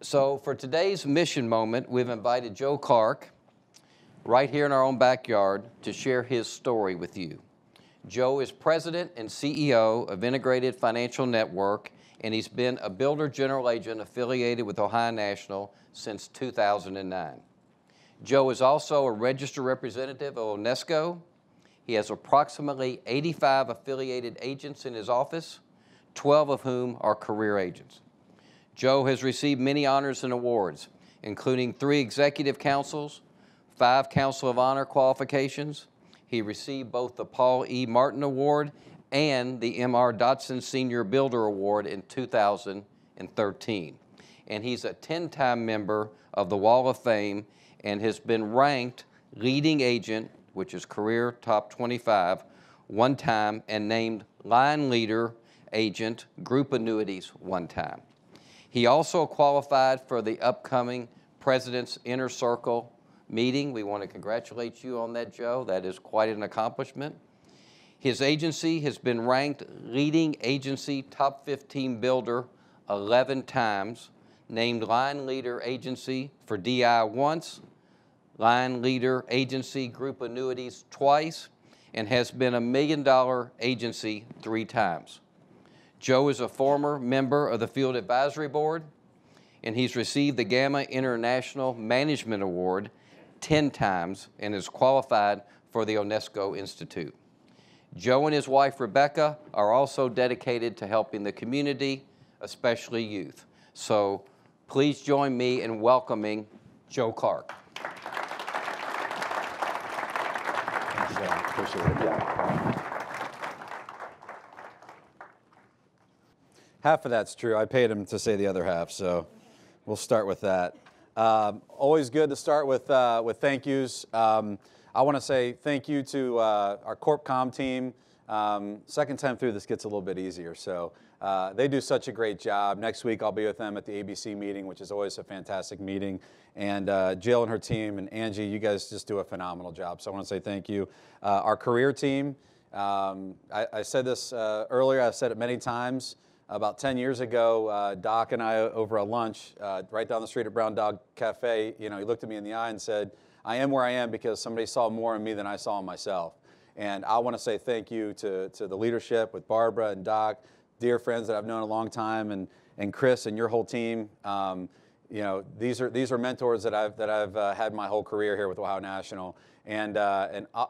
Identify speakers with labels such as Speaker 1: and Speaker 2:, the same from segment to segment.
Speaker 1: So for today's mission moment, we've invited Joe Clark right here in our own backyard to share his story with you. Joe is president and CEO of Integrated Financial Network, and he's been a builder general agent affiliated with Ohio National since 2009. Joe is also a registered representative of UNESCO. He has approximately 85 affiliated agents in his office, 12 of whom are career agents. Joe has received many honors and awards, including 3 Executive Councils, 5 Council of Honor qualifications. He received both the Paul E. Martin Award and the M.R. Dotson Senior Builder Award in 2013. And he's a 10-time member of the Wall of Fame and has been ranked leading agent, which is career top 25, one time, and named line leader agent group annuities one time. He also qualified for the upcoming President's Inner Circle meeting. We want to congratulate you on that, Joe. That is quite an accomplishment. His agency has been ranked leading agency top 15 builder 11 times, named line leader agency for DI once, line leader agency group annuities twice, and has been a $1 million agency 3 times. Joe is a former member of the Field Advisory Board, and he's received the Gamma International Management Award 10 times and is qualified for the UNESCO Institute. Joe and his wife, Rebecca, are also dedicated to helping the community, especially youth. So please join me in welcoming Joe Clark.
Speaker 2: Thanks, Joe. Appreciate it. Yeah. Half of that's true. I paid him to say the other half, so we'll start with that. Always good to start with thank yous. I want to say thank you to our CorpCom team. Second time through, this gets a little bit easier. So they do such a great job. Next week, I'll be with them at the ABC meeting, which is always a fantastic meeting. And Jill and her team and Angie, you guys just do a phenomenal job. So I want to say thank you. Our career team, I said this earlier. I've said it many times. About 10 years ago, Doc and I, over a lunch, right down the street at Brown Dog Cafe, he looked at me in the eye and said, I am where I am because somebody saw more in me than I saw in myself. And I want to say thank you to the leadership with Barbara and Doc, dear friends that I've known a long time, and Chris and your whole team. These are mentors that I've had my whole career here with Ohio National, and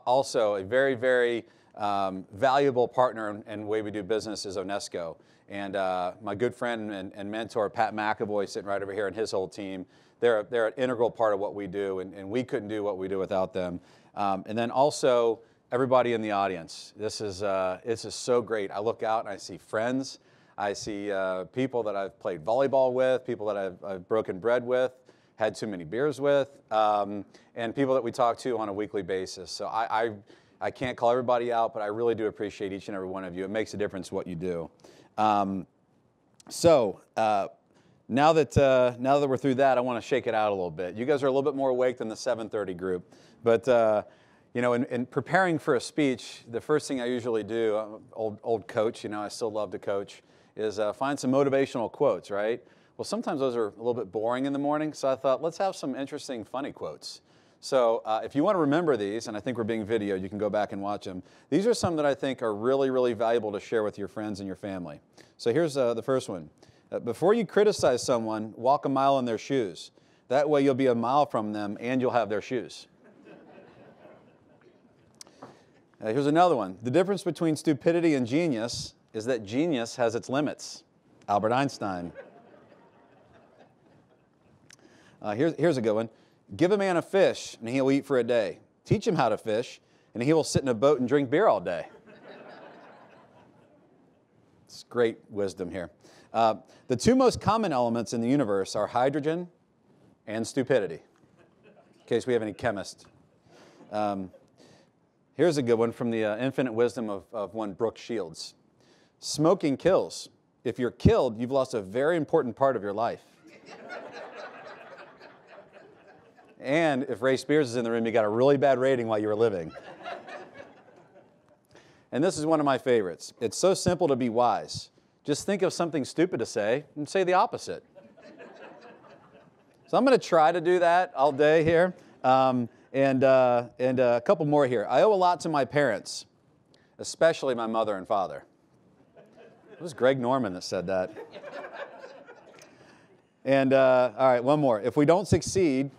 Speaker 2: also a very, very valuable partner in the way we do business is UNESCO. And my good friend and mentor, Pat McAvoy, sitting right over here, and his whole team, they're an integral part of what we do, and we couldn't do what we do without them. And then also, everybody in the audience. This is so great. I look out and I see friends. I see people that I've played volleyball with, people that I've broken bread with, had too many beers with, and people that we talk to on a weekly basis. So I can't call everybody out, but I really do appreciate each and every one of you. It makes a difference what you do. Now that we're through that, I want to shake it out a little bit. You guys are a little bit more awake than the 7:30 group, but in preparing for a speech, the first thing I usually do, I'm an old coach, I still love to coach, is find some motivational quotes, right? Well, sometimes those are a little bit boring in the morning, so I thought, let's have some interesting, funny quotes. So if you want to remember these, and I think we're being videoed, you can go back and watch them. These are some that I think are really, really valuable to share with your friends and your family. So here's the first one. Before you criticize someone, walk a mile in their shoes. That way you'll be a mile from them and you'll have their shoes. Here's another one. The difference between stupidity and genius is that genius has its limits. Albert Einstein. Here's a good one. Give a man a fish, and he'll eat for a day. Teach him how to fish, and he will sit in a boat and drink beer all day. It's great wisdom here. The 2 most common elements in the universe are hydrogen and stupidity, in case we have any chemists. Here's a good one from the infinite wisdom of one Brooke Shields. Smoking kills. If you're killed, you've lost a very important part of your life. And if Ray Spears is in the room, you got a really bad rating while you were living. And this is one of my favorites. It's so simple to be wise. Just think of something stupid to say and say the opposite. So I'm going to try to do that all day here. And a couple more here. I owe a lot to my parents, especially my mother and father. It was Greg Norman that said that. And all right, one more. If we don't succeed,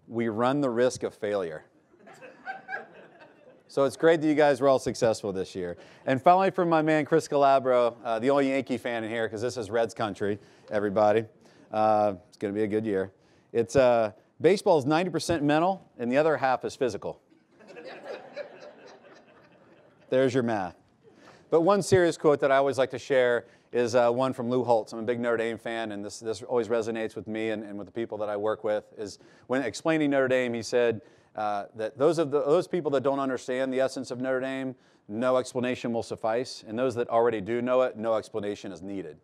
Speaker 2: we run the risk of failure. So it's great that you guys were all successful this year. And finally, from my man Chris Calabro, the only Yankee fan in here, because this is Reds country, everybody. It's going to be a good year. It's baseball is 90% mental, and the other half is physical. There's your math. But one serious quote that I always like to share is one from Lou Holtz. I'm a big Notre Dame fan, and this always resonates with me and with the people that I work with, is when explaining Notre Dame, he said that those people that don't understand the essence of Notre Dame, no explanation will suffice, and those that already do know it, no explanation is needed.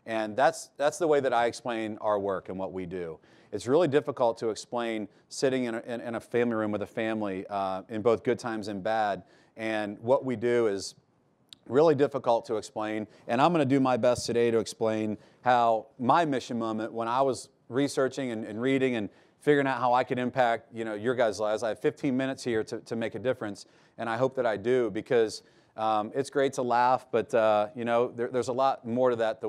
Speaker 2: And that's the way that I explain our work and what we do. It's really difficult to explain sitting in a family room with a family in both good times and bad, and what we do is really difficult to explain, and I'm going to do my best today to explain how my mission moment, when I was researching and reading and figuring out how I could impact your guys' lives. I have 15 minutes here to make a difference, and I hope that I do, because it's great to laugh, but there's a lot more to that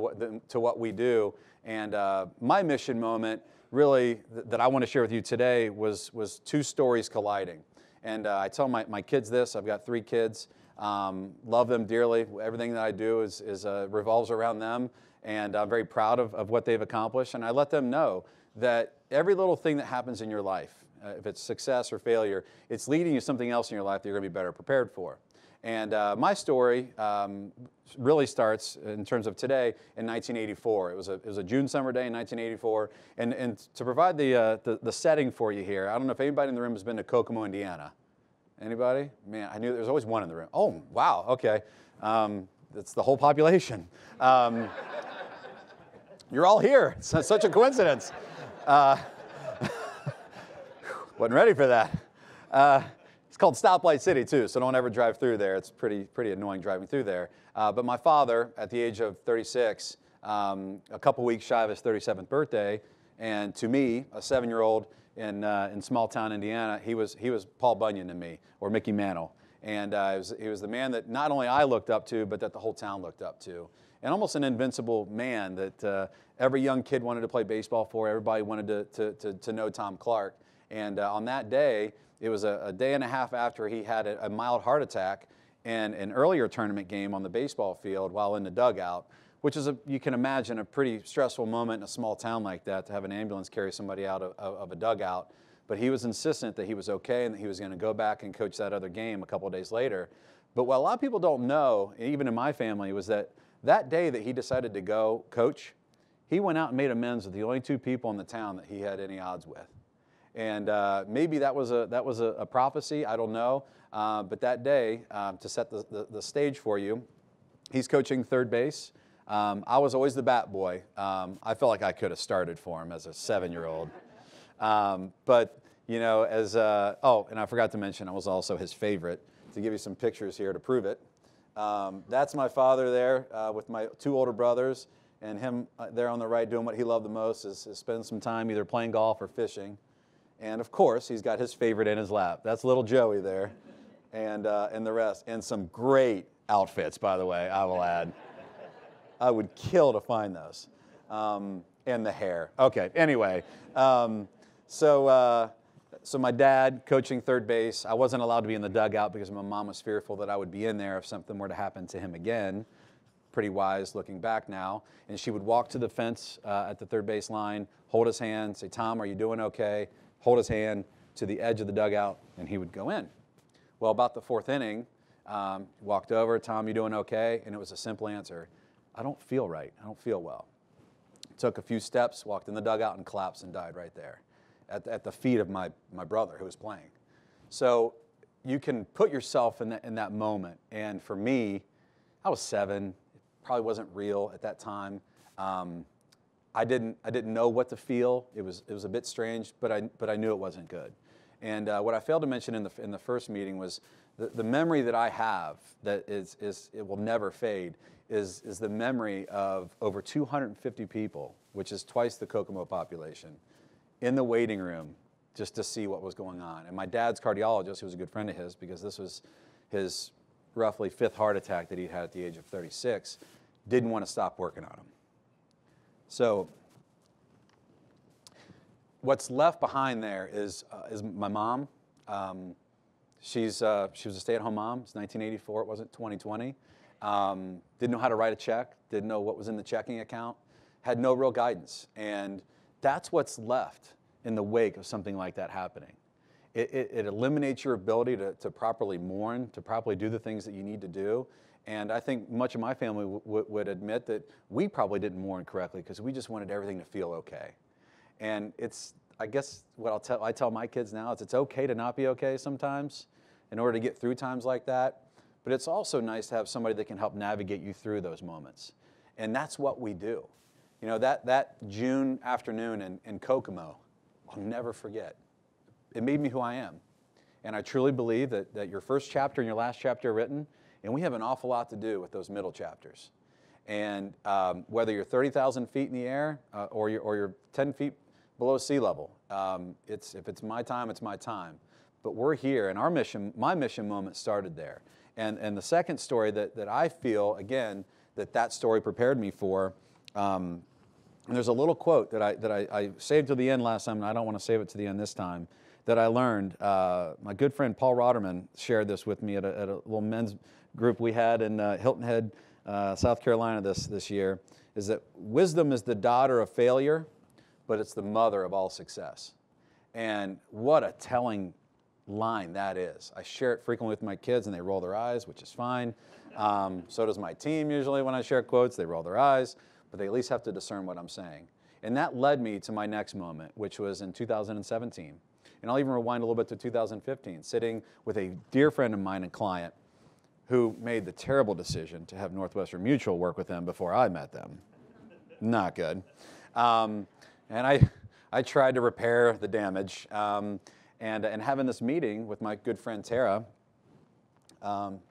Speaker 2: to what we do. And my mission moment, really, that I want to share with you today was two stories colliding. And I tell my kids this. I've got 3 kids. Love them dearly. Everything that I do is revolves around them, and I'm very proud of what they've accomplished. And I let them know that every little thing that happens in your life, if it's success or failure, it's leading you to something else in your life that you're going to be better prepared for. And my story really starts, in terms of today, in 1984. It was a June summer day in 1984. And to provide the setting for you here, I don't know if anybody in the room has been to Kokomo, Indiana. Anybody? Man, I knew there was always one in the room. Oh, wow, okay. That's the whole population. You're all here. It's such a coincidence. Wasn't ready for that. It's called Stoplight City, too, so don't ever drive through there. It's pretty annoying driving through there. But my father, at the age of 36, a couple weeks shy of his 37th birthday, and to me, a 7-year-old in small town Indiana, he was Paul Bunyan to me, or Mickey Mantle. And he was the man that not only I looked up to, but that the whole town looked up to. And almost an invincible man that every young kid wanted to play baseball for. Everybody wanted to know Tom Clark. And on that day, it was a day and a half after he had a mild heart attack in an earlier tournament game on the baseball field while in the dugout, which is, you can imagine, a pretty stressful moment in a small town like that, to have an ambulance carry somebody out of a dugout. But he was insistent that he was okay and that he was going to go back and coach that other game a couple of days later. But what a lot of people don't know, even in my family, was that day that he decided to go coach, he went out and made amends with the only 2 people in the town that he had any odds with. And maybe that was a prophecy, I don't know. But that day, to set the stage for you, he's coaching third base. I was always the bat boy. I felt like I could have started for him as a 7-year-old. But, and I forgot to mention, I was also his favorite. To give you some pictures here to prove it. That's my father there with my 2 older brothers, and him there on the right doing what he loved the most is spending some time either playing golf or fishing. And of course, he's got his favorite in his lap. That's little Joey there, and the rest. And some great outfits, by the way, I will add. I would kill to find those. And the hair. Okay, anyway. So my dad coaching third base. I wasn't allowed to be in the dugout because my mom was fearful that I would be in there if something were to happen to him again. Pretty wise looking back now. And she would walk to the fence at the third base line, hold his hand, say, "Tom, are you doing okay?" Hold his hand to the edge of the dugout, and he would go in. Well, about the 4th inning, walked over, "Tom, you doing okay?" And it was a simple answer. "I don't feel right. I don't feel well." Took a few steps, walked in the dugout, and collapsed and died right there at the feet of my brother who was playing. So you can put yourself in that moment. And for me, I was 7. It probably wasn't real at that time. I didn't know what to feel. It was a bit strange, but I knew it wasn't good. And what I failed to mention in the first meeting was the memory that I have that it will never fade is the memory of over 250 people, which is twice the Kokomo population, in the waiting room just to see what was going on. And my dad's cardiologist, who was a good friend of his, because this was his roughly 5th heart attack that he'd had at the age of 36, didn't want to stop working on him. So what's left behind there is my mom. She was a stay-at-home mom. It's 1984. It wasn't 2020. Didn't know how to write a check. Didn't know what was in the checking account. Had no real guidance. And that's what's left in the wake of something like that happening. It eliminates your ability to properly mourn, to properly do the things that you need to do. And I think much of my family would admit that we probably didn't mourn correctly because we just wanted everything to feel okay. And I guess what I tell my kids now is it's okay to not be okay sometimes in order to get through times like that. But it's also nice to have somebody that can help navigate you through those moments. And that's what we do. You know, that June afternoon in Kokomo, I'll never forget. It made me who I am. And I truly believe that your first chapter and your last chapter are written, and we have an awful lot to do with those middle chapters. And whether you're 30,000 feet in the air or you're 10 feet below sea level, if it's my time, it's my time. But we're here, and my mission moment started there. And the second story that I feel, again, that story prepared me for, and there's a little quote that I saved to the end last time, and I don't want to save it to the end this time, that I learned. My good friend Paul Rotterman shared this with me at a little men's group we had in Hilton Head, South Carolina this year, is that wisdom is the daughter of failure, but it's the mother of all success. And what a telling line that is. I share it frequently with my kids, and they roll their eyes, which is fine. So does my team usually when I share quotes. They roll their eyes, but they at least have to discern what I'm saying. And that led me to my next moment, which was in 2017. And I'll even rewind a little bit to 2015, sitting with a dear friend of mine and client who made the terrible decision to have Northwestern Mutual work with them before I met them. Not good. And I tried to repair the damage. And having this meeting with my good friend Tara,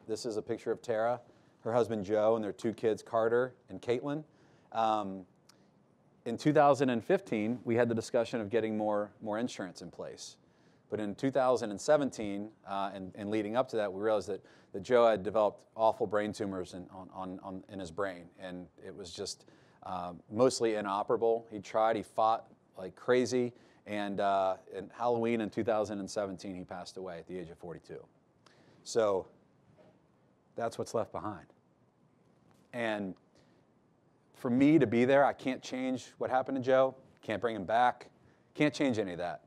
Speaker 2: this is a picture of Tara, her husband Joe, and their 2 kids, Carter and Caitlin. In 2015, we had the discussion of getting more insurance in place. But in 2017, and leading up to that, we realized that Joe had developed awful brain tumors in his brain, and it was just mostly inoperable. He tried, he fought like crazy, and in Halloween in 2017, he passed away at the age of 42. So that's what's left behind. And for me to be there, I can't change what happened to Joe, can't bring him back, can't change any of that.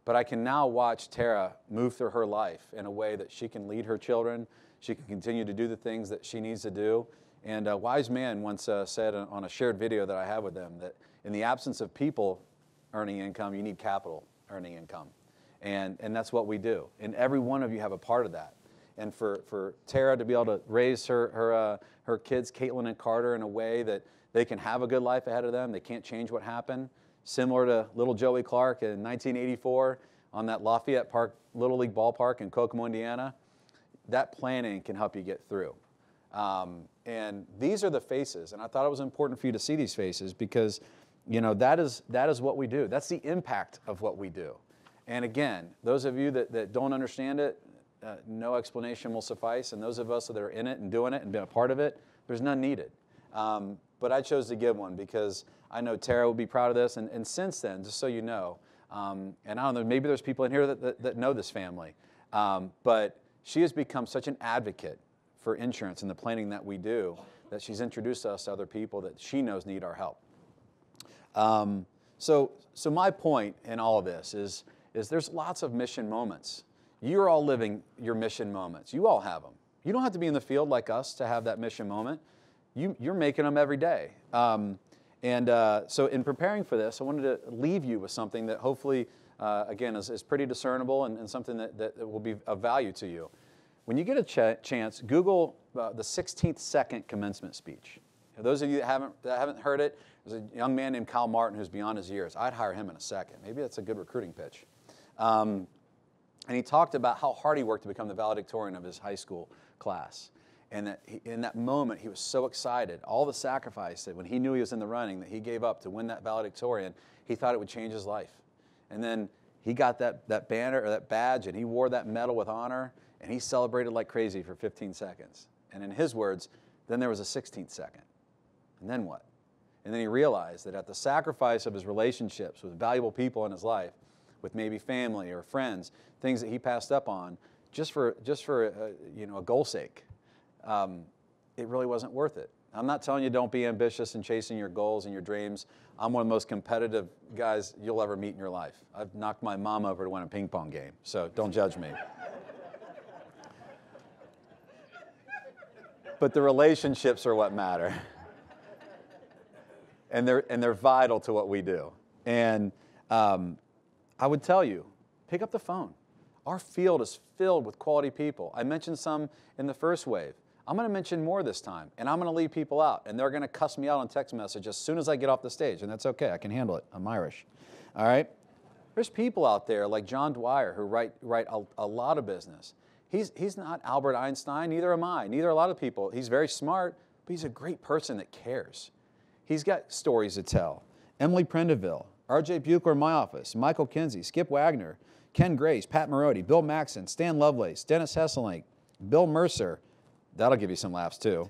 Speaker 2: But I can now watch Tara move through her life in a way that she can lead her children, she can continue to do the things that she needs to do. And a wise man once said on a shared video that I have with them that in the absence of people earning income, you need capital earning income. And that's what we do. And every one of you have a part of that. And for Tara to be able to raise her kids, Caitlin and Carter, in a way that they can have a good life ahead of them, they can't change what happened. Similar to little Joey Clark in 1984 on that Lafayette Park Little League ballpark in Kokomo, Indiana, that planning can help you get through. And these are the faces, and I thought it was important for you to see these faces because, you know, that is what we do. That's the impact of what we do. And again, those of you that don't understand it, no explanation will suffice. And those of us that are in it and doing it and being a part of it, there's none needed. But I chose to give one because I know Tara will be proud of this. And since then, just so you know, and I don't know, maybe there's people in here that know this family, but she has become such an advocate for insurance and the planning that we do that she's introduced us to other people that she knows need our help. So my point in all of this is there's lots of mission moments. You're all living your mission moments. You all have them. You don't have to be in the field like us to have that mission moment. You're making them every day. So in preparing for this, I wanted to leave you with something that hopefully, again, is pretty discernible and something that will be of value to you. When you get a chance, Google the 16th second commencement speech. For those of you that haven't heard it, there's a young man named Kyle Martin who's beyond his years. I'd hire him in a second. Maybe that's a good recruiting pitch. And he talked about how hard he worked to become the valedictorian of his high school class. And that in that moment, he was so excited. All the sacrifice that when he knew he was in the running that he gave up to win that valedictorian, he thought it would change his life. And then he got that banner or that badge, and he wore that medal with honor, and he celebrated like crazy for 15 seconds. And in his words, then there was a 16th second. And then what? And then he realized that at the sacrifice of his relationships with valuable people in his life, with maybe family or friends, things that he passed up on, just for a goal's sake, it really wasn't worth it. I'm not telling you don't be ambitious in chasing your goals and your dreams. I'm one of the most competitive guys you'll ever meet in your life. I've knocked my mom over to win a ping pong game, so don't judge me. But the relationships are what matter. And they're vital to what we do. And I would tell you, pick up the phone. Our field is filled with quality people. I mentioned some in the first wave. I'm going to mention more this time, and I'm going to leave people out, and they're going to cuss me out on text message as soon as I get off the stage, and that's okay. I can handle it. I'm Irish. All right? There's people out there like John Dwyer who write a lot of business. He's not Albert Einstein, neither am I, neither are a lot of people. He's very smart, but he's a great person that cares. He's got stories to tell. Emily Prendeville, R.J. Buechler in my office, Michael Kinsey, Skip Wagner, Ken Grace, Pat Marody, Bill Maxon, Stan Lovelace, Dennis Hesselink, Bill Mercer. That'll give you some laughs too.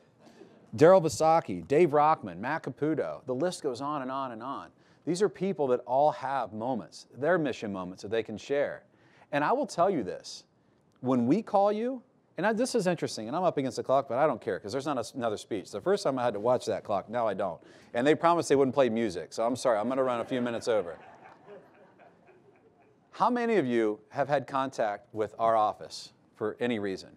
Speaker 2: Daryl Vasaki, Dave Rockman, Matt Caputo. The list goes on and on and on. These are people that all have moments, their mission moments that they can share. And I will tell you this, when we call you, and this is interesting, and I'm up against the clock, but I don't care because there's not another speech. The first time I had to watch that clock, now I don't. And they promised they wouldn't play music, so I'm sorry, I'm going to run a few minutes over. How many of you have had contact with our office for any reason?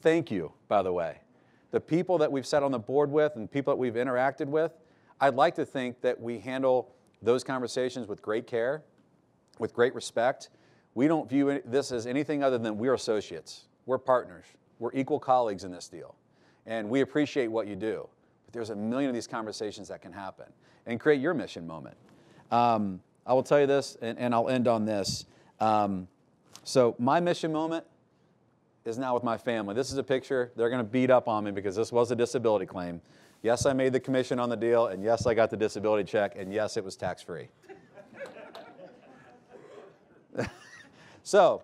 Speaker 2: Thank you, by the way. The people that we've sat on the board with and people that we've interacted with, I'd like to think that we handle those conversations with great care, with great respect. We don't view this as anything other than we're associates. We're partners. We're equal colleagues in this deal. And we appreciate what you do. But there's a million of these conversations that can happen and create your mission moment. I will tell you this, and I'll end on this. So my mission moment is now with my family. This is a picture. They're going to beat up on me because this was a disability claim. Yes, I made the commission on the deal, and yes, I got the disability check, and yes, it was tax-free. So,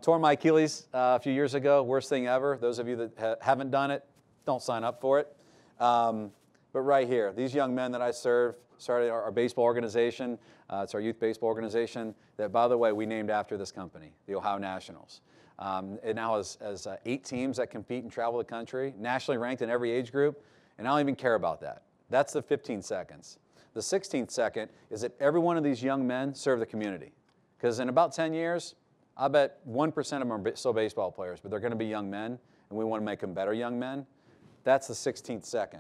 Speaker 2: tore my Achilles a few years ago, worst thing ever. Those of you that haven't done it, don't sign up for it. But right here, these young men that I serve started our baseball organization. It's our youth baseball organization that, by the way, we named after this company, the Ohio Nationals. It now has 8 teams that compete and travel the country, nationally ranked in every age group, and I don't even care about that. That's the 15 seconds. The 16th second is that every one of these young men serve the community. Because in about 10 years, I bet 1% of them are still baseball players, but they're going to be young men, and we want to make them better young men. That's the 16th second.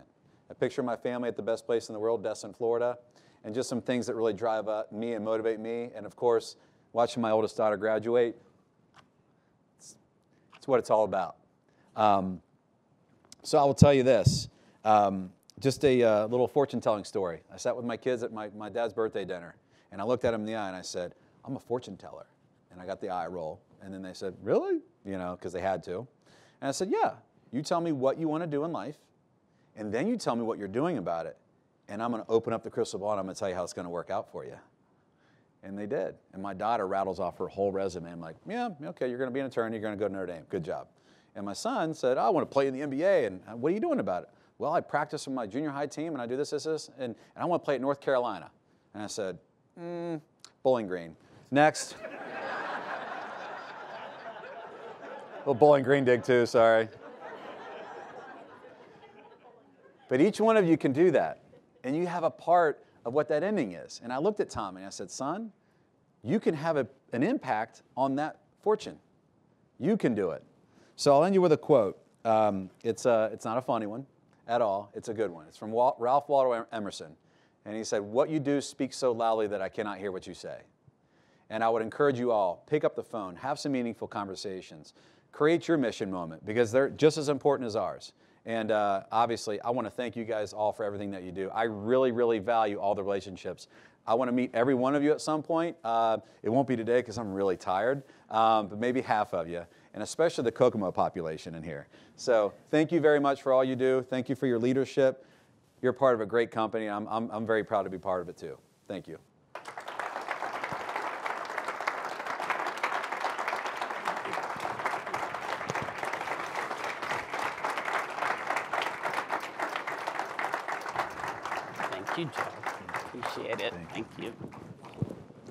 Speaker 2: I picture my family at the best place in the world, Destin, Florida, and just some things that really drive me and motivate me. And of course, watching my oldest daughter graduate, it's what it's all about. So I will tell you this, just a little fortune-telling story. I sat with my kids at my dad's birthday dinner, and I looked at them in the eye and I said, I'm a fortune teller. And I got the eye roll. And then they said, really? You know, because they had to. And I said, yeah, you tell me what you want to do in life, and then you tell me what you're doing about it, and I'm going to open up the crystal ball and I'm going to tell you how it's going to work out for you. And they did. And my daughter rattles off her whole resume. I'm like, yeah, okay, you're going to be an attorney. You're going to go to Notre Dame. Good job. And my son said, I want to play in the NBA. And what are you doing about it? Well, I practice with my junior high team, and I do this, and I want to play at North Carolina. And I said, Bowling Green. Next. Little Bowling Green dig too, sorry. But each one of you can do that. And you have a part of what that ending is. And I looked at Tommy and I said, son, you can have an impact on that fortune. You can do it. So I'll end you with a quote. It's not a funny one at all. It's a good one. It's from Ralph Waldo Emerson. And he said, what you do speaks so loudly that I cannot hear what you say. And I would encourage you all, pick up the phone, have some meaningful conversations, create your mission moment, because they're just as important as ours. And obviously, I want to thank you guys all for everything that you do. I really, really value all the relationships. I want to meet every one of you at some point. It won't be today because I'm really tired, but maybe half of you, and especially the Kokomo population in here. So thank you very much for all you do. Thank you for your leadership. You're part of a great company. I'm very proud to be part of it too. Thank you.
Speaker 3: Thank you, Joe. Appreciate it. Thank you.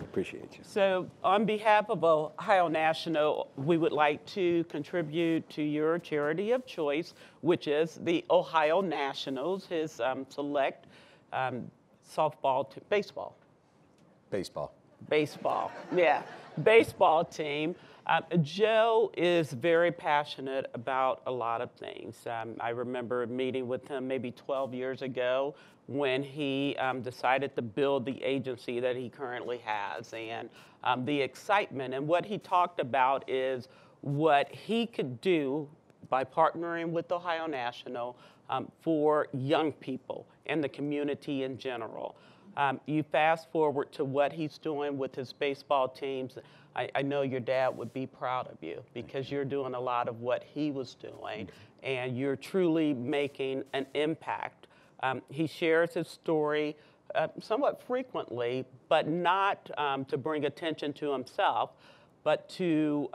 Speaker 2: Appreciate you.
Speaker 3: So on behalf of Ohio National, we would like to contribute to your charity of choice, which is the Ohio Nationals, his select baseball. Baseball, yeah, baseball team. Joe is very passionate about a lot of things. I remember meeting with him maybe 12 years ago when he decided to build the agency that he currently has, and the excitement. And what he talked about is what he could do by partnering with Ohio National for young people and the community in general. You fast forward to what he's doing with his baseball teams. I know your dad would be proud of you because you're doing a lot of what he was doing, and you're truly making an impact. He shares his story somewhat frequently, but not to bring attention to himself, but to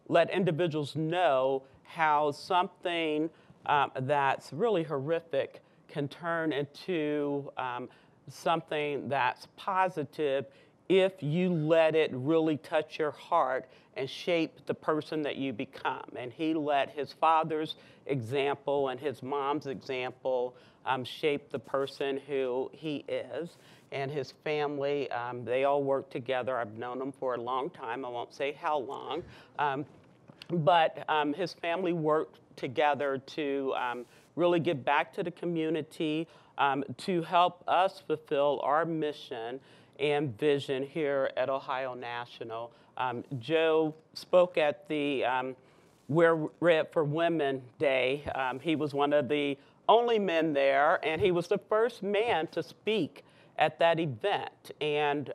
Speaker 3: let individuals know how something that's really horrific can turn into something that's positive if you let it really touch your heart and shape the person that you become. And he let his father's example and his mom's example shape the person who he is. And his family, they all work together. I've known them for a long time. I won't say how long. But his family worked together to really give back to the community, to help us fulfill our mission and vision here at Ohio National. Joe spoke at the We're Red for Women Day. He was one of the only men there, and he was the first man to speak at that event. And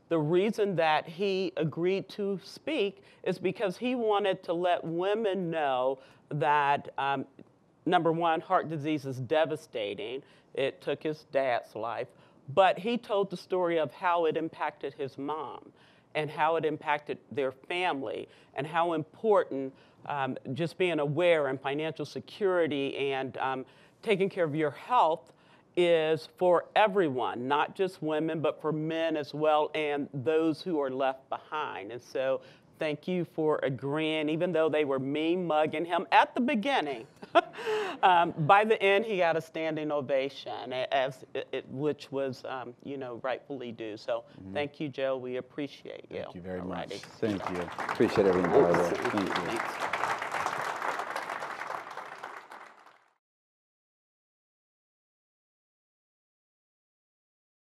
Speaker 3: the reason that he agreed to speak is because he wanted to let women know that, number one, heart disease is devastating. It took his dad's life. But he told the story of how it impacted his mom and how it impacted their family and how important just being aware and financial security and taking care of your health is for everyone, not just women, but for men as well and those who are left behind. And so thank you for agreeing, even though they were mean mugging him at the beginning. By the end, he got a standing ovation, which was, rightfully due. So thank you, Joe. We appreciate you.
Speaker 2: Thank you very much.
Speaker 3: Alrighty.
Speaker 2: Thank you. Appreciate everything, Barbara. Thank you.
Speaker 3: Thanks.